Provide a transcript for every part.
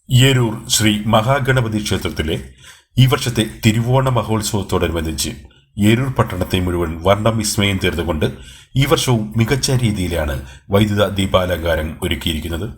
ഏരൂർ ശ്രീ മഹാഗണപതി ക്ഷേത്രത്തിലെ ഈ വർഷത്തെ തിരുവോണ മഹോത്സവത്തോടനുബന്ധിച്ച് ഏരൂർ പട്ടണത്തെ മുഴുവൻ വർണ്ണം വിസ്മയം തീർന്നുകൊണ്ട് ഈ വർഷവും മികച്ച രീതിയിലാണ് വൈദ്യുത ദീപാലങ്കാരം ഒരുക്കിയിരിക്കുന്നത്.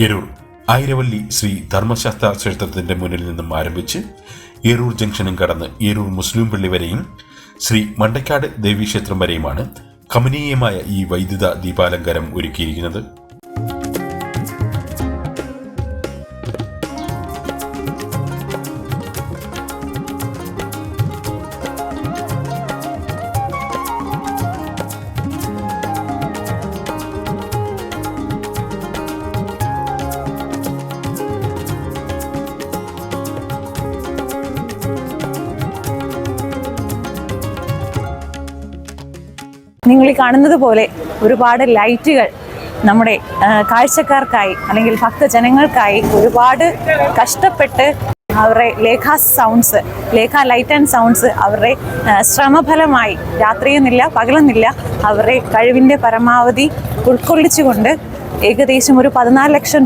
ഏരൂർ ആയിരവല്ലി ശ്രീ ധർമ്മശാസ്ത്ര ക്ഷേത്രത്തിന്റെ മുന്നിൽ നിന്നും ആരംഭിച്ച് ഏരൂർ ജംഗ്ഷനും കടന്ന് ഏരൂർ മുസ്ലിം പള്ളി വരെയും ശ്രീ മണ്ടക്കാട് ദേവീക്ഷേത്രം വരെയുമാണ് കമനീയമായ ഈ വൈദ്യുത ദീപാലങ്കാരം ഒരുക്കിയിരിക്കുന്നത്. നിങ്ങൾ ഈ കാണുന്നത് പോലെ ഒരുപാട് ലൈറ്റുകൾ നമ്മുടെ കാഴ്ചക്കാർക്കായി അല്ലെങ്കിൽ ഭക്തജനങ്ങൾക്കായി ഒരുപാട് കഷ്ടപ്പെട്ട് അവരുടെ ലേഖ ലൈറ്റ് ആൻഡ് സൗണ്ട്സ് അവരുടെ ശ്രമഫലമായി രാത്രിയെന്നില്ല പകലെന്നില്ല അവരുടെ കഴിവിൻ്റെ പരമാവധി ഉൾക്കൊള്ളിച്ചുകൊണ്ട് ഏകദേശം ഒരു 14 ലക്ഷം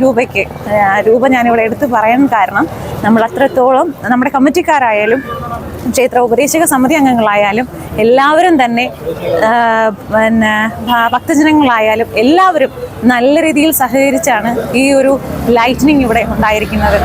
രൂപ ഞാനിവിടെ എടുത്തു പറയാൻ കാരണം നമ്മൾ അത്രത്തോളം നമ്മുടെ കമ്മിറ്റിക്കാരായാലും ക്ഷേത്ര ഉപദേശക സമിതി അംഗങ്ങളായാലും എല്ലാവരും തന്നെ ഭക്തജനങ്ങളായാലും എല്ലാവരും നല്ല രീതിയിൽ സഹകരിച്ചാണ് ഈ ഒരു ലൈറ്റനിങ് ഇവിടെ ഉണ്ടായിരിക്കുന്നത്.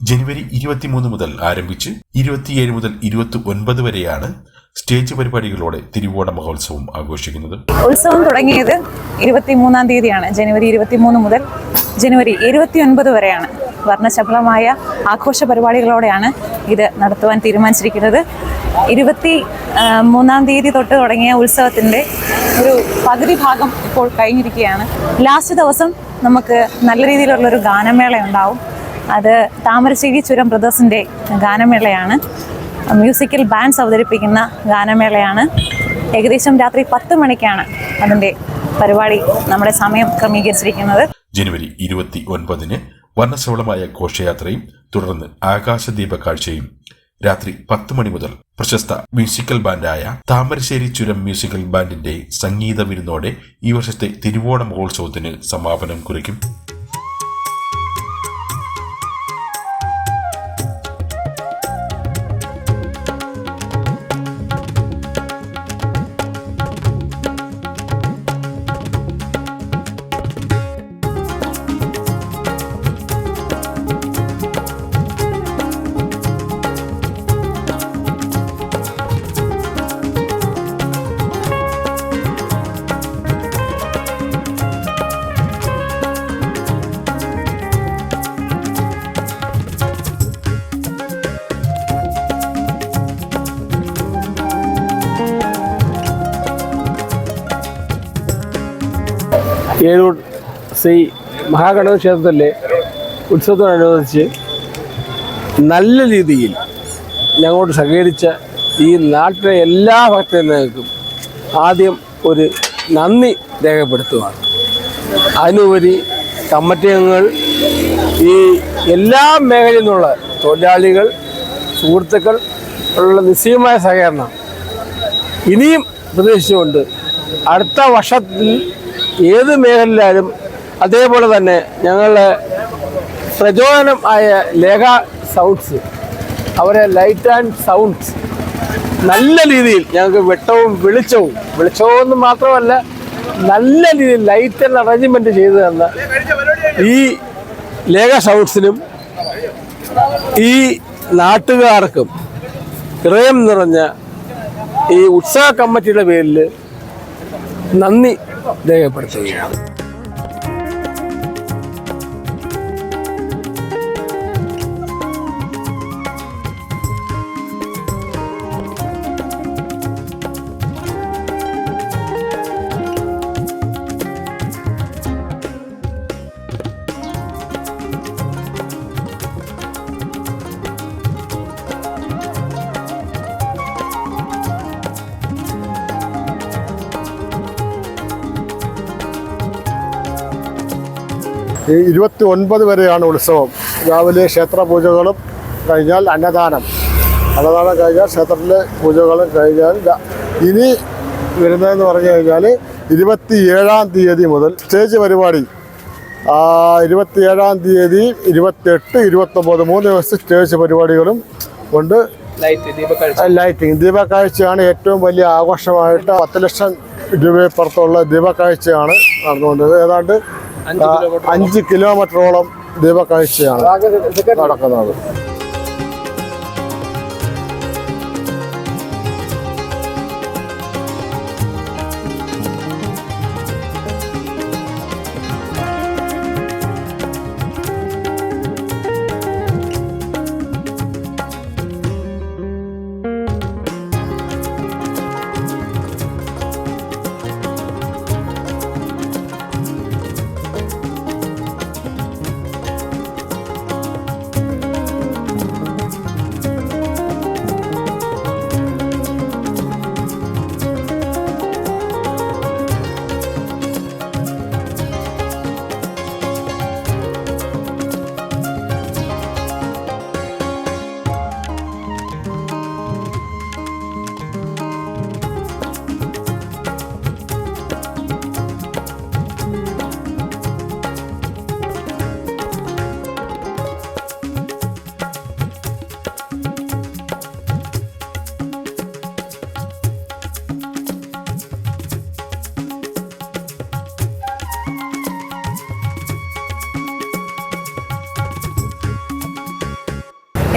ജനുവരി 23 മുതൽ ആരംഭിച്ച് 27 മുതൽ 29 വരെയാണ് സ്റ്റേജ് പരിപാടികളോടെ തിരുവോണ മഹോത്സവം ആഘോഷിക്കുന്നത്. ഉത്സവം തുടങ്ങിയത് 23 തീയതിയാണ്. ജനുവരി 23 മുതൽ ജനുവരി 29 വരെയാണ്. വർണ്ണശബളമായ ആഘോഷ പരിപാടികളോടെയാണ് ഇത് നടത്തുവാൻ തീരുമാനിച്ചിരിക്കുന്നത്. 23 തീയതി തൊട്ട് തുടങ്ങിയ ഉത്സവത്തിൻ്റെ ഒരു പകുതി ഭാഗം ഇപ്പോൾ കഴിഞ്ഞിരിക്കുകയാണ്. ലാസ്റ്റ് ദിവസം നമുക്ക് നല്ല രീതിയിലുള്ളൊരു ഗാനമേള ഉണ്ടാവും. അത് താമരശ്ശേരി ചുരം ബ്രദേഴ്സിൻ്റെ ഗാനമേളയാണ്. മ്യൂസിക്കൽ ബാൻഡ്സ് അവതരിപ്പിക്കുന്ന ഗാനമേളയാണ്. ഏകദേശം രാത്രി 10 മണിക്കാണ് അതിൻ്റെ പരിപാടി നമ്മുടെ സമയം ക്രമീകരിച്ചിരിക്കുന്നത്. ജനുവരി 29 വർണ്ണശബളമായ ഘോഷയാത്രയും തുടർന്ന് ആകാശദീപ കാഴ്ചയും രാത്രി 10 മണി മുതൽ പ്രശസ്ത മ്യൂസിക്കൽ ബാൻഡായ താമരശ്ശേരി ചുരം മ്യൂസിക്കൽ ബാൻഡിന്റെ സംഗീത വിരുന്നോടെ ഈ വർഷത്തെ തിരുവോണ മഹോത്സവത്തിന് സമാപനം കുറിക്കും. ഏരൂർ ശ്രീ മഹാഗണപതി ക്ഷേത്രത്തിലെ ഉത്സവത്തോടനുബന്ധിച്ച് നല്ല രീതിയിൽ ഞങ്ങളോട് സഹകരിച്ച ഈ നാട്ടിലെ എല്ലാ ഭക്തജനങ്ങൾക്കും ആദ്യം ഒരു നന്ദി രേഖപ്പെടുത്തുകയാണ്. അതിനുപരി കമ്മിറ്റി അംഗങ്ങൾ, ഈ എല്ലാ മേഖലയിൽ നിന്നുള്ള തൊഴിലാളികൾ, സുഹൃത്തുക്കൾ ഉള്ള നിശ്ചയമായ സഹകരണം ഇനിയും പ്രതീക്ഷിച്ചുകൊണ്ട് അടുത്ത വർഷത്തിൽ ഏത് മേഖലയിലായാലും അതേപോലെ തന്നെ ഞങ്ങളുടെ പ്രചോദനം ആയ ലേഖ സൗണ്ട്സ്, അവരെ ലൈറ്റ് ആൻഡ് സൗണ്ട്സ് നല്ല രീതിയിൽ ഞങ്ങൾക്ക് വെളിച്ചവും മാത്രമല്ല നല്ല രീതിയിൽ ലൈറ്റ് ആൻഡ് അറേഞ്ച്മെൻറ്റ് ചെയ്തു തന്ന ഈ ലേഖ സൗണ്ട്സിനും ഈ നാട്ടുകാർക്കും ഹൃദയം നിറഞ്ഞ ഈ ഉത്സവ കമ്മിറ്റിയുടെ പേരിൽ നന്ദി രേഖപ്പെടുത്തുകയാണ്. ഈ 29 വരെയാണ് ഉത്സവം. രാവിലെ ക്ഷേത്ര പൂജകളും കഴിഞ്ഞാൽ അന്നദാനം കഴിഞ്ഞാൽ ക്ഷേത്രത്തിലെ പൂജകളും കഴിഞ്ഞാൽ ഇനി വരുന്നതെന്ന് പറഞ്ഞു കഴിഞ്ഞാൽ 27-ാം തീയതി മുതൽ സ്റ്റേജ് പരിപാടി. 27-ാം തീയതി, 28, 29 3 ദിവസത്തെ സ്റ്റേജ് പരിപാടികളും ഉണ്ട്. ലൈറ്റിംഗ് ദീപക്കാഴ്ചയാണ് ഏറ്റവും വലിയ ആഘോഷമായിട്ട്. 10 ലക്ഷം രൂപപ്പുറത്തുള്ള ദീപക്കാഴ്ചയാണ് നടന്നുകൊണ്ടത്. ഏതാണ്ട് 5 കിലോമീറ്ററോളം ദീപക്കാഴ്ചയാണ് നടക്കുന്നത്.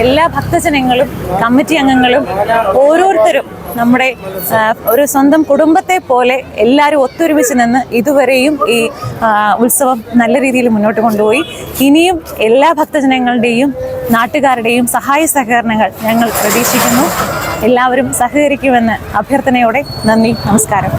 എല്ലാ ഭക്തജനങ്ങളും കമ്മിറ്റി അംഗങ്ങളും ഓരോരുത്തരും നമ്മുടെ ഒരു സ്വന്തം കുടുംബത്തെ പോലെ എല്ലാവരും ഒത്തൊരുമിച്ച് നിന്ന് ഇതുവരെയും ഈ ഉത്സവം നല്ല രീതിയിൽ മുന്നോട്ട് കൊണ്ടുപോയി. ഇനിയും എല്ലാ ഭക്തജനങ്ങളുടെയും നാട്ടുകാരുടെയും സഹായ സഹകരണങ്ങൾ ഞങ്ങൾ പ്രതീക്ഷിക്കുന്നു. എല്ലാവരും സഹകരിക്കുമെന്ന് അഭ്യർത്ഥനയോടെ നന്ദി, നമസ്കാരം.